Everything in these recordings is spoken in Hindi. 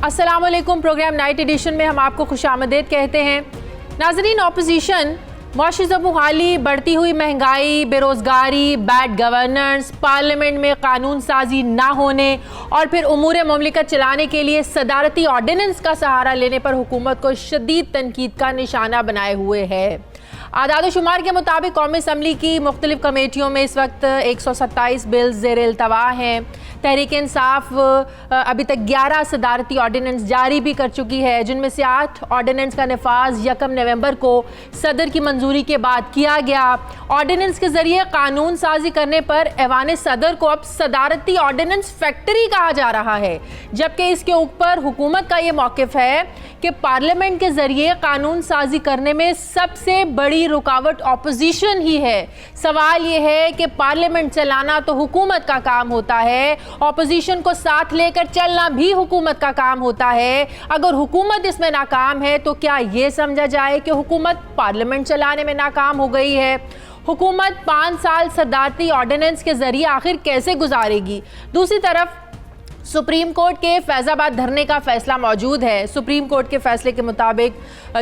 अस्सलाम वालेकुम। प्रोग्राम नाइट एडिशन में हम आपको खुशामदीद कहते हैं। नाज़रीन, ऑपोजिशन मुआशी ज़बूहाली, बढ़ती हुई महंगाई, बेरोज़गारी, बैड गवर्नेंस, पार्लियामेंट में कानून साजी ना होने और फिर उमूर मुमलिकत चलाने के लिए सदारती ऑर्डिनेंस का सहारा लेने पर हुकूमत को शदीद तनकीद का निशाना बनाए हुए है। आदाद शुमार के मुताबिक कौमी असम्बली की मुख्तलिफ कमेटियों में इस वक्त 127 बिल्स ज़ेर इल्तवा हैं। तहरीक इंसाफ अभी तक 11 सदारती ऑर्डिनेंस जारी भी कर चुकी है, जिनमें से 8 ऑर्डिनेंस का नफाज 1 नवंबर को सदर की मंजूरी के बाद किया गया। ऑर्डिनेंस के ज़रिए कानून साजी करने पर ऐवान सदर को अब सदारती ऑर्डिनेंस फैक्ट्री कहा जा रहा है, जबकि इसके ऊपर हुकूमत का ये मौक़िफ़ है कि पार्लियामेंट के ज़रिए कानून साजी करने में सबसे बड़ी रुकावट ऑपोजिशन ही है। सवाल ये है कि पार्लियामेंट चलाना तो हुकूमत का काम होता है, ऑपोजिशन को साथ लेकर चलना भी हुकूमत का काम होता है। अगर हुकूमत इसमें नाकाम है तो क्या ये समझा जाए कि हुकूमत पार्लियामेंट चलाने में नाकाम हो गई है? हुकूमत 5 साल सदारती ऑर्डिनेंस के ज़रिए आखिर कैसे गुजारेगी? दूसरी तरफ सुप्रीम कोर्ट के फैज़ाबाद धरने का फ़ैसला मौजूद है। सुप्रीम कोर्ट के फ़ैसले के मुताबिक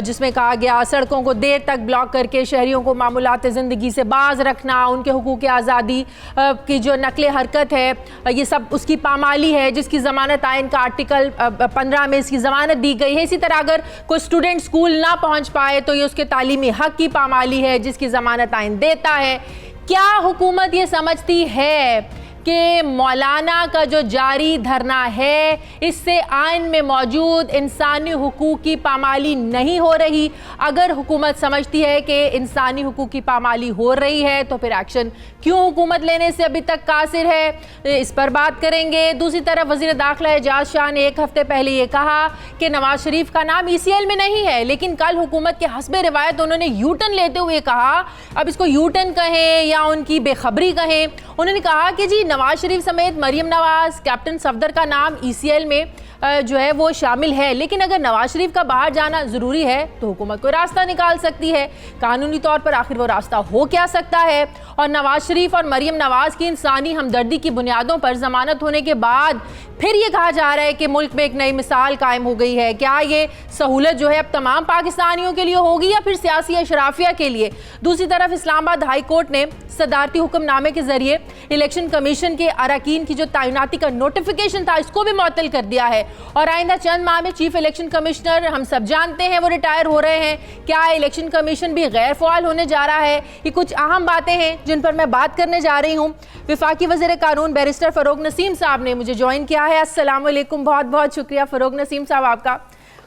जिसमें कहा गया सड़कों को देर तक ब्लॉक करके शहरियों को मामूलात ज़िंदगी से बाज रखना, उनके हुकूक आज़ादी की जो नकल हरकत है, ये सब उसकी पामाली है, जिसकी ज़मानत आइन का आर्टिकल 15 में इसकी ज़मानत दी गई है। इसी तरह अगर कोई स्टूडेंट स्कूल ना पहुँच पाए तो ये उसके तालीमी हक़ की पामाली है, जिसकी ज़मानत आइन देता है। क्या हुकूमत ये समझती है कि मौलाना का जो जारी धरना है इससे आइन में मौजूद इंसानी हुकूक की पामाली नहीं हो रही? अगर हुकूमत समझती है कि इंसानी हुकूक की पामाली हो रही है तो फिर एक्शन क्यों हुकूमत लेने से अभी तक कासिर है, इस पर बात करेंगे। दूसरी तरफ वज़ीर दाखिला एजाज शाह ने 1 हफ्ते पहले ये कहा कि नवाज शरीफ का नाम ECL में नहीं है, लेकिन कल हुकूमत के हस्बे रिवायत उन्होंने यूटर्न लेते हुए कहा, अब इसको यूटर्न कहें या उनकी बेखबरी कहें, उन्होंने कहा कि जी नवाज शरीफ समेत मरियम नवाज, कैप्टन सफदर का नाम ECL में जो है वो शामिल है, लेकिन अगर नवाज शरीफ का बाहर जाना ज़रूरी है तो हुकूमत कोई रास्ता निकाल सकती है। कानूनी तौर पर आखिर वो रास्ता हो क्या सकता है? और नवाज शरीफ और मरियम नवाज की इंसानी हमदर्दी की बुनियादों पर ज़मानत होने के बाद फिर ये कहा जा रहा है कि मुल्क में एक नई मिसाल कायम हो गई है। क्या ये सहूलत जो है अब तमाम पाकिस्तानियों के लिए होगी या फिर सियासी अशराफिया के लिए? दूसरी तरफ इस्लामाबाद हाई कोर्ट ने सदारती हुक्मनामे के ज़रिए इलेक्शन कमीशन के अरकान की जो तैनाती का नोटिफिकेशन था इसको भी मुअत्तल कर दिया है और आइंदा चंद माह में चीफ इलेक्शन कमिश्नर हम सब जानते हैं वो रिटायर हो रहे हैं। क्या इलेक्शन कमीशन भी गैर फ़ाल होने जा रहा है? ये कुछ अहम बातें हैं जिन पर मैं बात करने जा रही हूँ। वफाकी वज़ीर कानून बैरिस्टर फ़रूक नसीम साहब ने मुझे ज्वाइन किया है। अस्सलाम वालेकुम, बहुत बहुत शुक्रिया फ़रूक नसीम साहब आपका।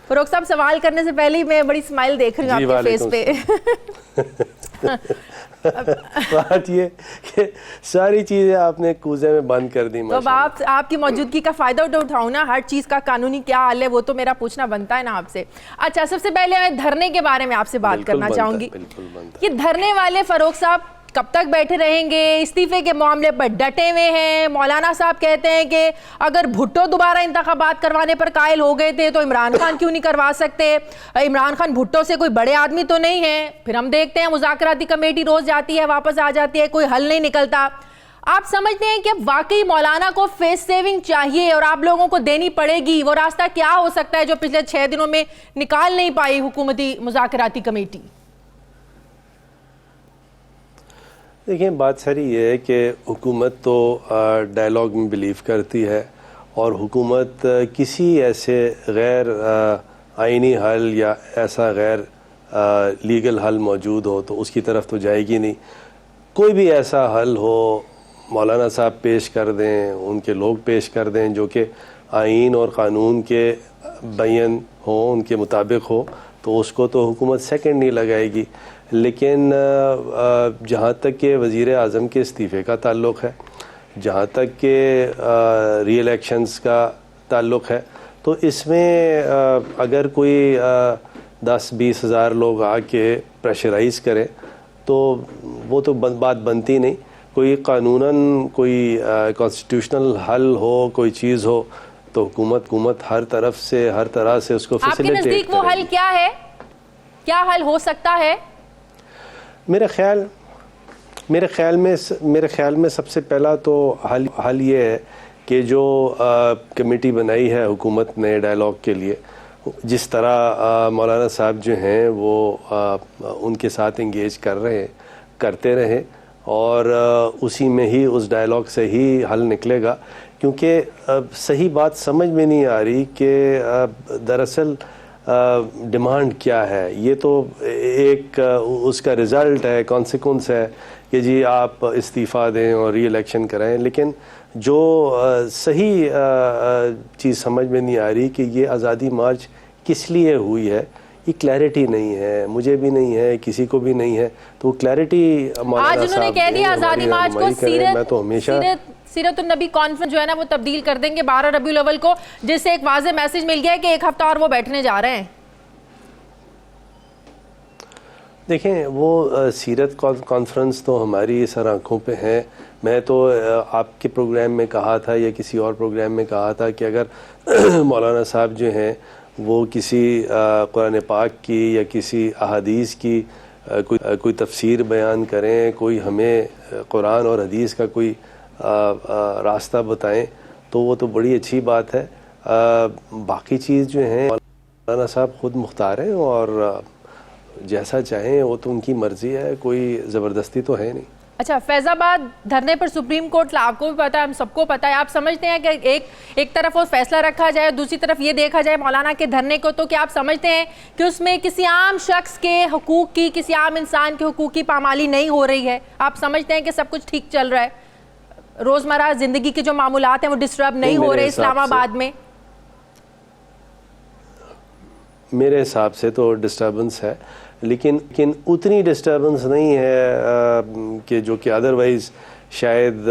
फ़रूक साहब, सवाल करने से पहले ही मैं बड़ी स्माइल देख रही हूँ आपके फेस पे। बात ये कि सारी चीज़ें आपने कूजे में बंद कर दी। तो अब आपकी मौजूदगी का फ़ायदा उठाऊँ ना, हर चीज़ का कानूनी क्या हाल है वो तो मेरा पूछना बनता है ना आपसे। अच्छा, सबसे पहले मैं धरने के बारे में आपसे बात करना चाहूँगी। ये धरने वाले फ़रूक साहब कब तक बैठे रहेंगे? इस्तीफे के मामले पर डटे हुए हैं। मौलाना साहब कहते हैं कि अगर भुट्टो दोबारा इंतखाबात करवाने पर कायल हो गए थे तो इमरान खान क्यों नहीं करवा सकते? इमरान खान भुट्टो से कोई बड़े आदमी तो नहीं है। फिर हम देखते हैं मुज़ाकराती कमेटी रोज़ जाती है वापस आ जाती है, कोई हल नहीं निकलता। आप समझते हैं कि वाकई मौलाना को फेस सेविंग चाहिए और आप लोगों को देनी पड़ेगी? वो रास्ता क्या हो सकता है जो पिछले 6 दिनों में निकाल नहीं पाई हुकूमती मुज़ाकराती कमेटी? देखिए, बात सारी ये है कि हुकूमत तो डायलॉग में बिलीव करती है और हुकूमत किसी ऐसे गैर आइनी हल या ऐसा गैर लीगल हल मौजूद हो तो उसकी तरफ तो जाएगी नहीं। कोई भी ऐसा हल हो, मौलाना साहब पेश कर दें, उनके लोग पेश कर दें जो कि आइन और क़ानून के बयान हो, उनके मुताबिक हो, तो उसको तो हुकूमत सेकंड नहीं लगाएगी। लेकिन जहाँ तक के वज़ीर आज़म के इस्तीफ़े का ताल्लुक़ है, जहाँ तक के री इलेक्शंस का ताल्लुक़ है, तो इसमें अगर कोई 10-20 हज़ार लोग आके प्रेशराइज़ करें तो वो तो बात बनती नहीं। कोई कानूनन कोई कॉन्स्टिट्यूशनल हल हो, कोई चीज़ हो तो हुकूमत हर तरफ से हर तरह से उसको फैसिलिटेट करेगी। आपके नज़दीक वो हल क्या है? क्या हल हो सकता है? मेरे ख्याल में सबसे पहला तो हल ये है कि जो कमेटी बनाई है हुकूमत ने डायलॉग के लिए, जिस तरह मौलाना साहब जो हैं वो उनके साथ इंगेज करते रहे और उसी में ही उस डायलॉग से ही हल निकलेगा। क्योंकि सही बात समझ में नहीं आ रही कि दरअसल डिमांड क्या है। ये तो एक उसका रिज़ल्ट है, कॉन्सिक्वेंस है कि जी आप इस्तीफ़ा दें और री इलेक्शन कराएं, लेकिन जो सही चीज़ समझ में नहीं आ रही कि ये आज़ादी मार्च किस लिए हुई है, ये क्लैरिटी नहीं है, मुझे भी नहीं है, किसी को भी नहीं है। तो क्लैरिटी आज उन्होंने कह दिया आज़ादी मार्च को मैं तो हमेशा सीरतुन नबी कॉन्फ्रेंस जो है ना वो तब्दील कर देंगे 12 रबीउल अव्वल को, जिससे एक वाज़ेह मैसेज मिल गया है कि एक हफ्ता और वो बैठने जा रहे हैं। देखें, वो सीरत कॉन्फ्रेंस तो हमारी सर आँखों पे है। मैं तो आपके प्रोग्राम में कहा था या किसी और प्रोग्राम में कहा था कि अगर मौलाना साहब जो हैं वो किसी कुरान पाक की या किसी अहादीस की कोई तफसीर बयान करें, कोई हमें कुरान और हदीस का कोई रास्ता बताएं, तो वो तो बड़ी अच्छी बात है। बाकी चीज़ जो है मौलाना साहब ख़ुद मुख्तार हैं और जैसा चाहें वो तो उनकी मर्ज़ी है, कोई ज़बरदस्ती तो है नहीं। अच्छा, फैज़ाबाद धरने पर सुप्रीम कोर्ट, आपको भी पता है, हम सबको पता है, आप समझते हैं कि एक तरफ वो फैसला रखा जाए, दूसरी तरफ ये देखा जाए मौलाना के धरने को, तो क्या आप समझते हैं कि उसमें किसी आम शख्स के हुकूक की, किसी आम इंसान के हुकूक की पामाली नहीं हो रही है? आप समझते हैं कि सब कुछ ठीक चल रहा है, रोज़मर्रा ज़िंदगी के जो मामूलात हैं वो डिस्टर्ब नहीं हो रहे इस्लामाबाद में? मेरे हिसाब से तो डिस्टर्बेंस है, लेकिन उतनी डिस्टर्बेंस नहीं है कि जो कि अदरवाइज़ शायद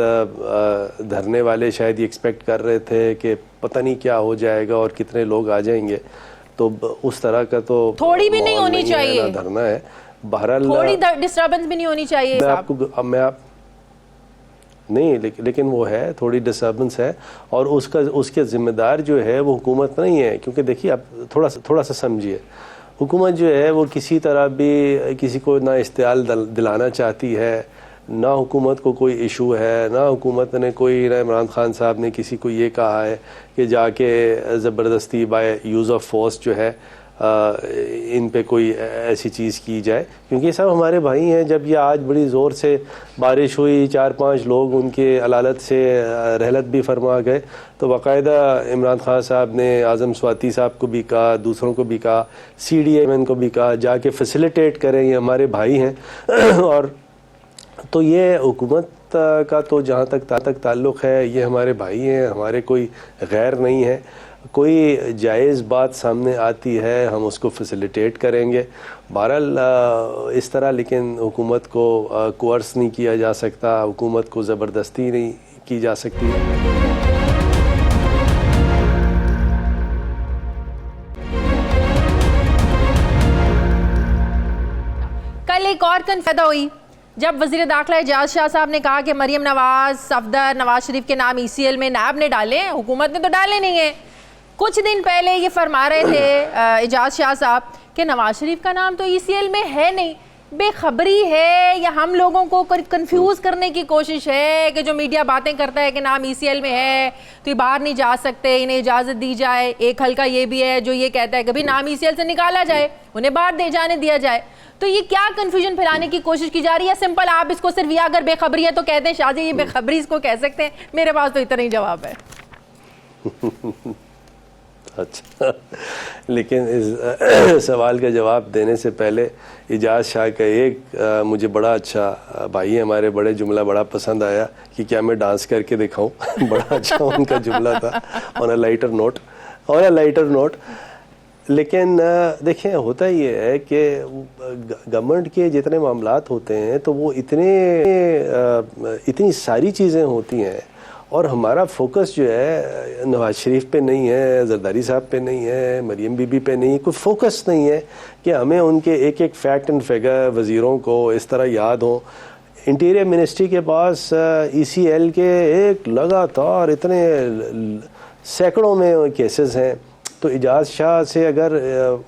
धरने वाले शायद ये एक्सपेक्ट कर रहे थे कि पता नहीं क्या हो जाएगा और कितने लोग आ जाएंगे। तो उस तरह का तो थोड़ी भी नहीं होनी चाहिए, धरना है। बहरहाल थोड़ी डिस्टर्बेंस भी नहीं होनी चाहिए। नहीं, लेकिन वो है, थोड़ी डिस्टर्बेंस है और उसके ज़िम्मेदार जो है वो हुकूमत नहीं है। क्योंकि देखिए, आप थोड़ा सा समझिए, हुकूमत जो है वो किसी तरह भी किसी को ना इस्तेआल दिलाना चाहती है, ना हुकूमत को कोई इशू है, ना हुकूमत ने कोई, ना इमरान खान साहब ने किसी को ये कहा है कि जाके ज़बरदस्ती बाय यूज़ ऑफ फोर्स जो है इन पे कोई ऐसी चीज़ की जाए। क्योंकि ये सब हमारे भाई हैं। जब ये आज बड़ी ज़ोर से बारिश हुई, 4-5 लोग उनके अलालत से रहलत भी फरमा गए, तो बाकायदा इमरान खान साहब ने आज़म स्वाति साहब को भी कहा, दूसरों को भी कहा, CDMN को भी कहा, जाके फैसिलिटेट करें, ये हमारे भाई हैं। और तो ये हुकूमत का तो जहाँ तक ताल्लुक़ है, ये हमारे भाई हैं, हमारे कोई गैर नहीं है। कोई जायज़ बात सामने आती है हम उसको फैसिलिटेट करेंगे। बहरहाल इस तरह, लेकिन हुकूमत को कोर्स नहीं किया जा सकता, हुकूमत को ज़बरदस्ती नहीं की जा सकती। कल एक और पैदा हुई जब वज़ीर दाखिला एजाज शाह साहब ने कहा कि मरीम नवाज, सफदर, नवाज शरीफ के नाम ECL में नायब ने डाले, हुकूमत ने तो डाले नहीं है। कुछ दिन पहले ये फरमा रहे थे एजाज शाह साहब कि नवाज शरीफ का नाम तो ECL में है नहीं, बेखबरी है या हम लोगों को कंफ्यूज करने की कोशिश है कि जो मीडिया बातें करता है कि नाम ECL में है तो ये बाहर नहीं जा सकते, इन्हें इजाज़त दी जाए। एक हल्का ये भी है जो ये कहता है कि भाई नाम ECL से निकाला जाए, उन्हें बाहर दे जाने दिया जाए। तो ये क्या कंफ्यूजन फैलाने की कोशिश की जा रही है? सिंपल आप इसको सिर्फ, या अगर बेखबरी है तो कहते हैं शाहजी ये बेखबरी इसको कह सकते हैं। मेरे पास तो इतना ही जवाब है। अच्छा, लेकिन इस सवाल का जवाब देने से पहले एजाज शाह का एक मुझे बड़ा अच्छा भाई हमारे बड़े जुमला बड़ा पसंद आया कि क्या मैं डांस करके दिखाऊं। बड़ा अच्छा उनका जुमला था, ऑन अ लाइटर नोट। लेकिन देखें, होता ये है कि गवर्नमेंट के जितने मामलात होते हैं तो वो इतनी सारी चीज़ें होती हैं और हमारा फोकस जो है नवाज शरीफ पे नहीं है, जरदारी साहब पे नहीं है, मरियम बीबी पे नहीं, कोई फोकस नहीं है कि हमें उनके एक एक फैक्ट एंड फिगर वज़ीरों को इस तरह याद हो। इंटीरियर मिनिस्ट्री के पास ECL के एक लगातार इतने सैकड़ों में केसेस हैं। तो एजाज शाह से अगर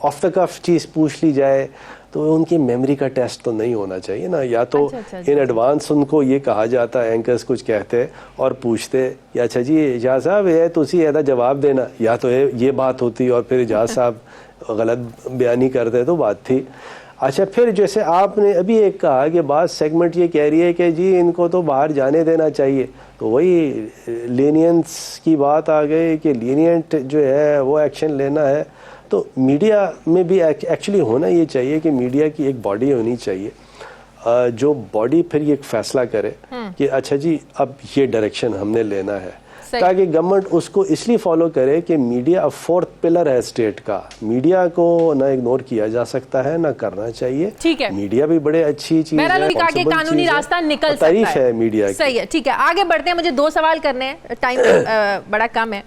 ऑफ द कफ चीज़ पूछ ली जाए तो उनकी मेमोरी का टेस्ट तो नहीं होना चाहिए ना, या तो अच्छा, इन एडवांस उनको ये कहा जाता है, एंकर्स कुछ कहते और पूछते कि अच्छा जी एजाज साहब ये तुसी एदा जवाब देना, या तो ये बात होती और फिर एजाज साहब गलत बयानी करते तो बात थी। अच्छा, फिर जैसे आपने अभी एक कहा कि बात सेगमेंट ये कह रही है कि जी इनको तो बाहर जाने देना चाहिए, तो वही लीनियंस की बात आ गई कि लीनियंट जो है वो एक्शन लेना है। तो मीडिया में भी एक्चुअली होना ये चाहिए कि मीडिया की एक बॉडी होनी चाहिए, जो बॉडी फिर ये फैसला करे कि अच्छा जी अब ये डायरेक्शन हमने लेना है, ताकि गवर्नमेंट उसको इसलिए फॉलो करे कि मीडिया फोर्थ पिलर है स्टेट का। मीडिया को ना इग्नोर किया जा सकता है, ना करना चाहिए। ठीक है, मीडिया भी बड़े अच्छी चीज है, कानूनी रास्ता निकल सकता तारीफ है मीडिया की। सही है, ठीक है, आगे बढ़ते हैं। मुझे 2 सवाल करने हैं, टाइम बड़ा कम है।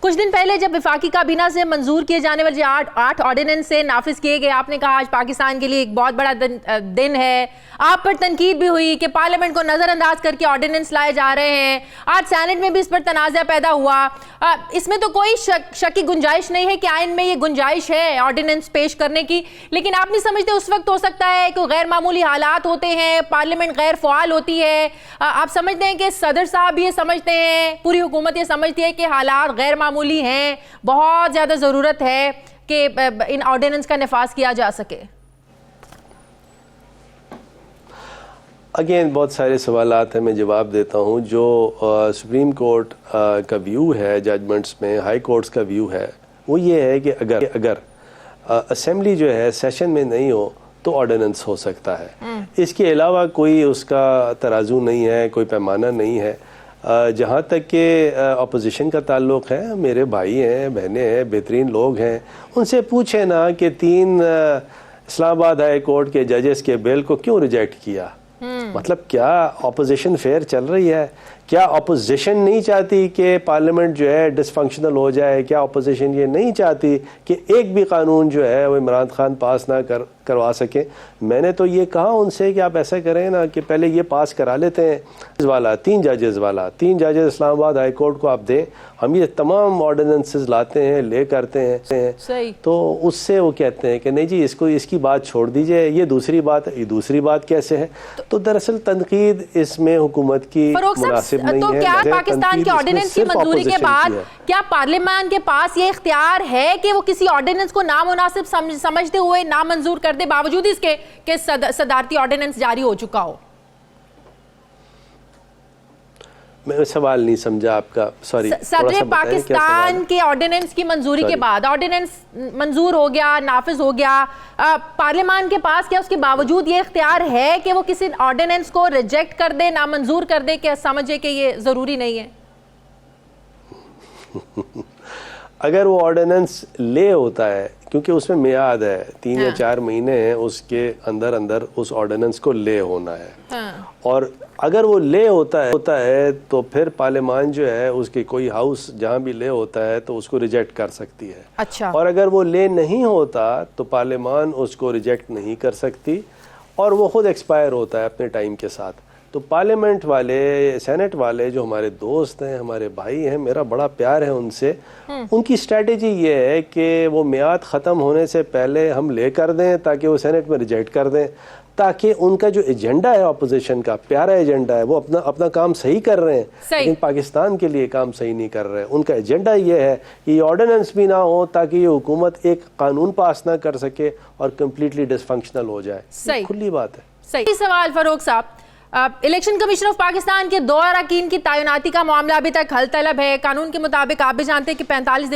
कुछ दिन पहले जब वफाकी काबीना से मंजूर किए जाने वाले 8 ऑर्डिनेंस से नाफिज किए गए, आपने कहा आज पाकिस्तान के लिए एक बहुत बड़ा दिन है। आप पर तनकीद भी हुई कि पार्लियामेंट को नजरअंदाज करके ऑर्डिनेंस लाए जा रहे हैं। आज सेनेट में भी इस पर तनाज़ा पैदा हुआ। इसमें तो कोई शक की गुंजाइश नहीं है कि आइन में ये गुंजाइश है ऑर्डिनेंस पेश करने की, लेकिन आप नहीं समझते उस वक्त हो सकता है कि गैर मामूली हालात होते हैं, पार्लियामेंट गैर फ़आल होती है। आप समझते हैं कि सदर साहब ये समझते हैं, पूरी हुकूमत ये समझती है कि हालात गैर मामूली हैं, बहुत ज़्यादा ज़रूरत है कि इन ऑर्डिनेंस का नफाज किया जा सके? अगेन बहुत सारे सवालात हैं, मैं जवाब देता हूँ। जो सुप्रीम कोर्ट का व्यू है जजमेंट्स में, हाई कोर्ट्स का व्यू है, वो ये है कि अगर असेंबली जो है सेशन में नहीं हो तो ऑर्डिनेंस हो सकता है। इसके अलावा कोई उसका तराजू नहीं है, कोई पैमाना नहीं है। जहाँ तक कि अपोजिशन का ताल्लुक़ है, मेरे भाई हैं, बहनें हैं, बेहतरीन लोग हैं, उनसे पूछे ना कि 3 इस्लामाबाद हाई कोर्ट के जजेस के बिल को क्यों रिजेक्ट किया। मतलब क्या अपोजिशन फेयर चल रही है? क्या अपोजिशन नहीं चाहती कि पार्लियामेंट जो है डिसफंक्शनल हो जाए? क्या अपोजिशन ये नहीं चाहती कि एक भी कानून जो है वो इमरान खान पास ना करवा सके? मैंने तो ये कहा उनसे कि आप ऐसा करें ना कि पहले ये पास करा लेते हैं वाला 3 जजेस वाला, 3 जजेस इस्लामाबाद हाई कोर्ट को आप दें, हम ये तमाम ऑर्डिनेंसेस लाते हैं, ले करते हैं। सही। तो उससे वो कहते हैं कि नहीं जी इसकी बात छोड़ दीजिए, ये दूसरी बात है। ये दूसरी बात कैसे है? तो दरअसल तनकीद इसमें हुकूमत की मुनासिब नहीं तो है। क्या पाकिस्तान के ऑर्डिनेंस की मंजूरी के बाद क्या पार्लियामेंट के पास ये इख्तियार है कि वो किसी ऑर्डिनेंस को नामुनासिब समझते हुए नामंजूर कर दे, बावजूद इसके कि सदारती ऑर्डिनेंस जारी हो चुका हो? मैं सवाल नहीं समझा आपका, सॉरी। सदर पाकिस्तान के ऑर्डिनेंस की मंजूरी के बाद, ऑर्डिनेंस मंजूर हो गया, नाफिज हो गया, पार्लियामान के पास क्या उसके बावजूद ये इख्तियार है कि वो किसी ऑर्डिनेंस को रिजेक्ट कर दे, नामंजूर कर दे, क्या समझे कि ये जरूरी नहीं है? अगर वो ऑर्डिनेंस ले होता है, क्योंकि उसमें मियाद है 3 या 4 महीने हैं, उसके अंदर अंदर उस ऑर्डिनेंस को ले होना है। और अगर वो ले होता है तो फिर पार्लियामान जो है उसकी कोई हाउस जहाँ भी ले होता है तो उसको रिजेक्ट कर सकती है। अच्छा। और अगर वो ले नहीं होता तो पार्लियामान उसको रिजेक्ट नहीं कर सकती और वो खुद एक्सपायर होता है अपने टाइम के साथ। तो पार्लियामेंट वाले, सेनेट वाले जो हमारे दोस्त हैं, हमारे भाई हैं, मेरा बड़ा प्यार है उनसे। उनकी स्ट्रेटेजी ये है कि वो मियाद ख़त्म होने से पहले हम ले कर दें ताकि वो सेनेट में रिजेक्ट कर दें, ताकि उनका जो एजेंडा है अपोजिशन का, प्यारा एजेंडा है, वो अपना काम सही कर रहे हैं, लेकिन पाकिस्तान के लिए काम सही नहीं कर रहे। उनका एजेंडा ये है कि ऑर्डिनेंस भी ना हो ताकि ये हुकूमत एक कानून पास ना कर सके और कम्प्लीटली डिसफंक्शनल हो जाए। खुली बात है। सही सवाल फारूक साहब। इलेक्शन कमीशन ऑफ पाकिस्तान के 2 अरकान की तैनाती का मामला अभी तक हल तलब है। कानून के मुताबिक आप भी जानते हैं कि 45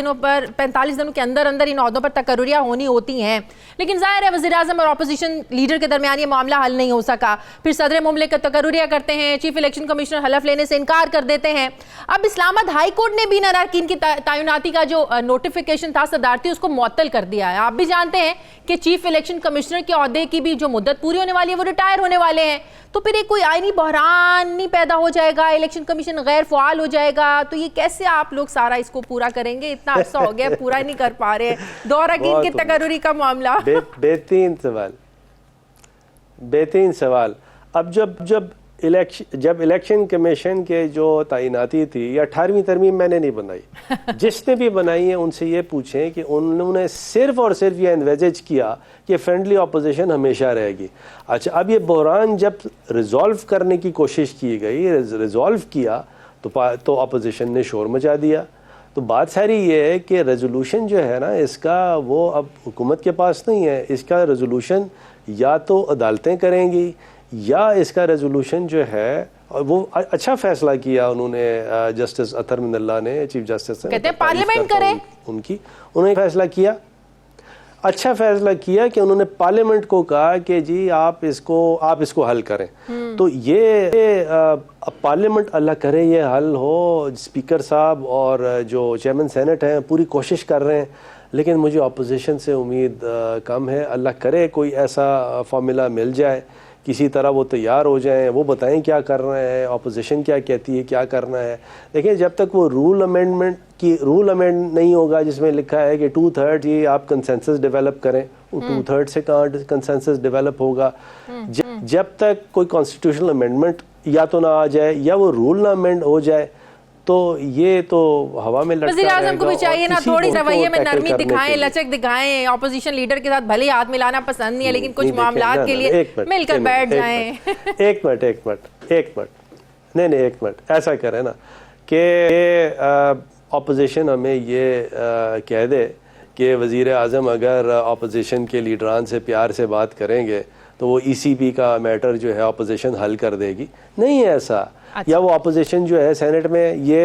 दिनों के अंदर अंदर इन ओहदों पर तकर्रियाँ होनी होती हैं, लेकिन जाहिर है वज़ीर आज़म और अपोजिशन लीडर के दरमियान ये मामला हल नहीं हो सका। फिर सदर मुमलिकत तकर्रियाँ करते हैं, चीफ इलेक्शन कमिश्नर हलफ लेने से इनकार कर देते हैं। अब इस्लामाबाद हाई कोर्ट ने भी इन अरकान की तैनाती का जो नोटिफिकेशन था सदारती, उसको मुअत्तल कर दिया है। आप भी जानते हैं कि चीफ इलेक्शन कमिश्नर के ओहदे की भी जो मुद्दत पूरी होने वाली है, वो रिटायर होने वाले हैं। तो फिर एक कोई आईनी बहरान नहीं पैदा हो जाएगा, इलेक्शन कमीशन गैर फ़आल हो जाएगा? तो ये कैसे आप लोग सारा इसको पूरा करेंगे? इतना अरसा हो गया पूरा नहीं कर पा रहे। 2 अरकान की तकर्री का मामला। बेहतरीन सवाल। अब जब जब इलेक्शन कमीशन के जो तैनाती थी, या 18वीं तरमीम मैंने नहीं बनाई जिसने भी बनाई है उनसे ये पूछें कि उन्होंने सिर्फ और सिर्फ ये एनवेजेज किया कि फ्रेंडली अपोजिशन हमेशा रहेगी। अच्छा, अब ये बहरान जब रिजॉल्व करने की कोशिश की गई, रिजॉल्व किया तो अपोजिशन ने शोर मचा दिया। तो बात सारी ये है कि रेजोल्यूशन जो है ना, इसका वो अब हुकूमत के पास नहीं है। इसका रेजोल्यूशन या तो अदालतें करेंगी, या इसका रेजोल्यूशन जो है, और वो अच्छा फैसला किया उन्होंने, जस्टिस अतर मिनल्ला ने, चीफ जस्टिस ने, कहते हैं पार्लियामेंट करे उन्होंने फैसला किया, अच्छा फैसला किया कि उन्होंने पार्लियामेंट को कहा कि जी आप इसको हल करें। तो ये पार्लियामेंट अल्लाह करे ये हल हो। स्पीकर साहब और जो चेयरमैन सेनेट हैं पूरी कोशिश कर रहे हैं, लेकिन मुझे अपोजिशन से उम्मीद कम है। अल्लाह करे कोई ऐसा फार्मूला मिल जाए, किसी तरह वो तैयार हो जाएं, वो बताएं क्या कर रहे हैं, अपोजिशन क्या कहती है क्या करना है। देखिए, जब तक वो रूल अमेंड नहीं होगा जिसमें लिखा है कि 2/3 ये आप कंसेंसस डेवलप करें, वो 2/3 से कहाँ कंसेंसस डेवलप होगा। जब तक कोई कॉन्स्टिट्यूशनल अमेंडमेंट या तो ना आ जाए या वो रूल ना अमेंड हो जाए, तो ये तो हवा में लटका रहेगा। वज़ीर-ए-आज़म को भी चाहिए ना थोड़ी रवैये में नरमी दिखाएं, लचक दिखाएं। ऑपोजिशन लीडर के साथ भले ही हाथ मिलाना पसंद नहीं है, लेकिन कुछ मामलात के लिए मिलकर बैठ जाएं। एक मिनट नहीं, एक मिनट ऐसा करें ना कि ऑपोजिशन हमें ये कह दे कि वज़ीर-ए-आज़म अगर ऑपोजिशन के लीडरान से प्यार से बात करेंगे तो वो ECB का मैटर जो है ऑपोजिशन हल कर देगी। नहीं है ऐसा। अच्छा। या वो ऑपोजिशन जो है सेनेट में ये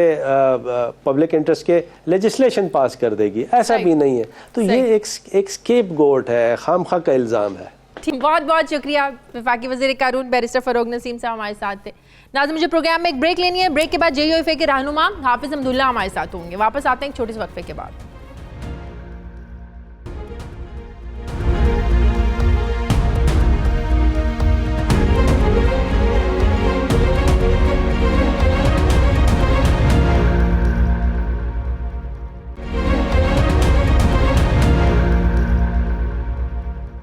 पब्लिक इंटरेस्ट के लेजिस्लेशन पास कर देगी, ऐसा भी नहीं है। तो ये एक स्केप गोट है, खामखा का इल्ज़ाम है। बहुत बहुत शुक्रिया। वफाकी वज़ीर कानून बैरिस्टर फ़रोग नसीम साहब हमारे साथ थे। नाज़रीन, मुझे प्रोग्राम में एक ब्रेक लेनी है। ब्रेक के बाद JUIFA के रहनुमा हाफिज़ अब्दुल्ला हमारे साथ होंगे। वापस आते हैं एक छोटे से वक्फे के बाद।